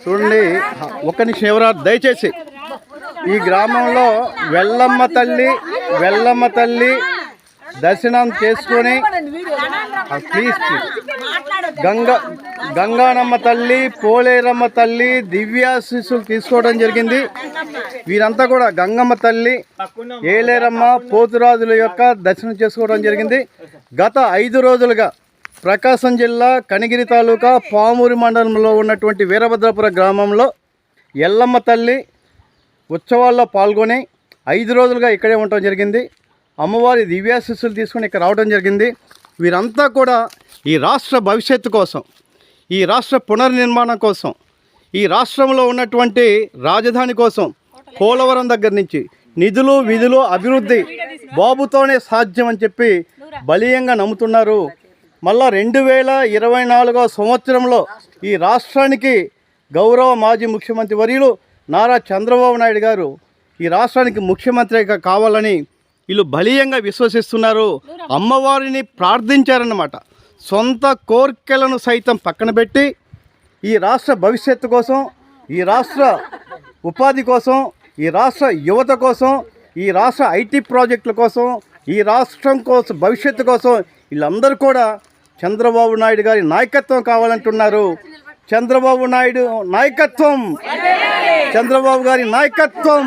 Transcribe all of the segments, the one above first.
చూడండి, ఒక్క నిమిషం ఎవరు దయచేసి. ఈ గ్రామంలో వెల్లమ్మ తల్లి దర్శనం చేసుకొని ప్లీజ్ గంగానమ్మ తల్లి, పోలేరమ్మ తల్లి దివ్యాశీస్సులు తీసుకోవడం జరిగింది. వీరంతా కూడా గంగమ్మ తల్లి, ఏలేరమ్మ, పోతురాజుల యొక్క దర్శనం చేసుకోవడం జరిగింది. గత 5 రోజులుగా ప్రకాశం జిల్లా కనిగిరి తాలూకా పామూరి మండలంలో ఉన్నటువంటి వీరభద్రపురం గ్రామంలో ఎల్లమ్మ తల్లి ఉత్సవాల్లో పాల్గొని 5 రోజులుగా ఇక్కడే ఉండటం జరిగింది. అమ్మవారి దివ్యాశీస్సులు తీసుకొని ఇక్కడ రావడం జరిగింది. వీరంతా కూడా ఈ రాష్ట్ర భవిష్యత్తు కోసం, ఈ రాష్ట్ర పునర్నిర్మాణం కోసం, ఈ రాష్ట్రంలో ఉన్నటువంటి రాజధాని కోసం పోలవరం దగ్గర నుంచి నిధులు విధులు అభివృద్ధి బాబుతోనే సాధ్యం అని చెప్పి బలీయంగా నమ్ముతున్నారు. మళ్ళా 2024వ సంవత్సరంలో ఈ రాష్ట్రానికి గౌరవ మాజీ ముఖ్యమంత్రి వర్యులు నారా చంద్రబాబు నాయుడు గారు ఈ రాష్ట్రానికి ముఖ్యమంత్రిగా కావాలని వీళ్ళు బలీయంగా విశ్వసిస్తున్నారు. అమ్మవారిని ప్రార్థించారన్నమాట. సొంత కోర్కెలను సైతం పక్కన పెట్టి ఈ రాష్ట్ర భవిష్యత్తు కోసం, ఈ రాష్ట్ర ఉపాధి కోసం, ఈ రాష్ట్ర యువత కోసం, ఈ రాష్ట్ర ఐటీ ప్రాజెక్టుల కోసం, ఈ రాష్ట్రం కోసం భవిష్యత్తు కోసం వీళ్ళందరూ కూడా చంద్రబాబు నాయుడు గారి నాయకత్వం కావాలంటున్నారు. చంద్రబాబు నాయుడు నాయకత్వం, చంద్రబాబు గారి నాయకత్వం,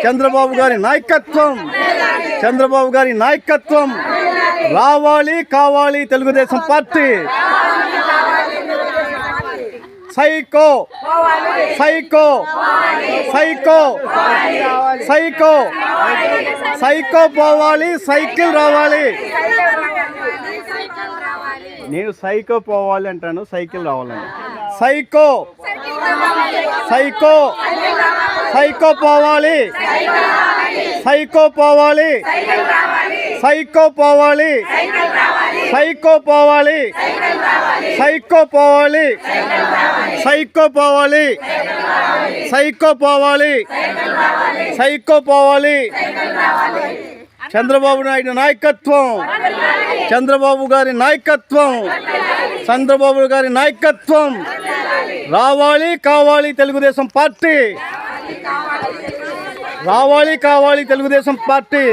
చంద్రబాబు గారి నాయకత్వం, చంద్రబాబు గారి నాయకత్వం రావాలి కావాలి. Telugu Desam party psycho psycho psycho psycho psycho పోవాలి, సైకిల్ రావాలి. నేను సైకో పోవాలి అంటాను, సైకిల్ రావాలని. సైకో సైకో సైకో పోవాలి, సైకో పోవాలి, సైకో పోవాలి, సైకో పోవాలి, సైకో పోవాలి, సైకో పోవాలి, సైకో పోవాలి, సైకో పోవాలి. చంద్రబాబు నాయుడు నాయకత్వం, చంద్రబాబు గారి నాయకత్వం, చంద్రబాబు గారి నాయకత్వం రావాలి కావాలి. తెలుగుదేశం పార్టీ రావాలి కావాలి. తెలుగుదేశం పార్టీ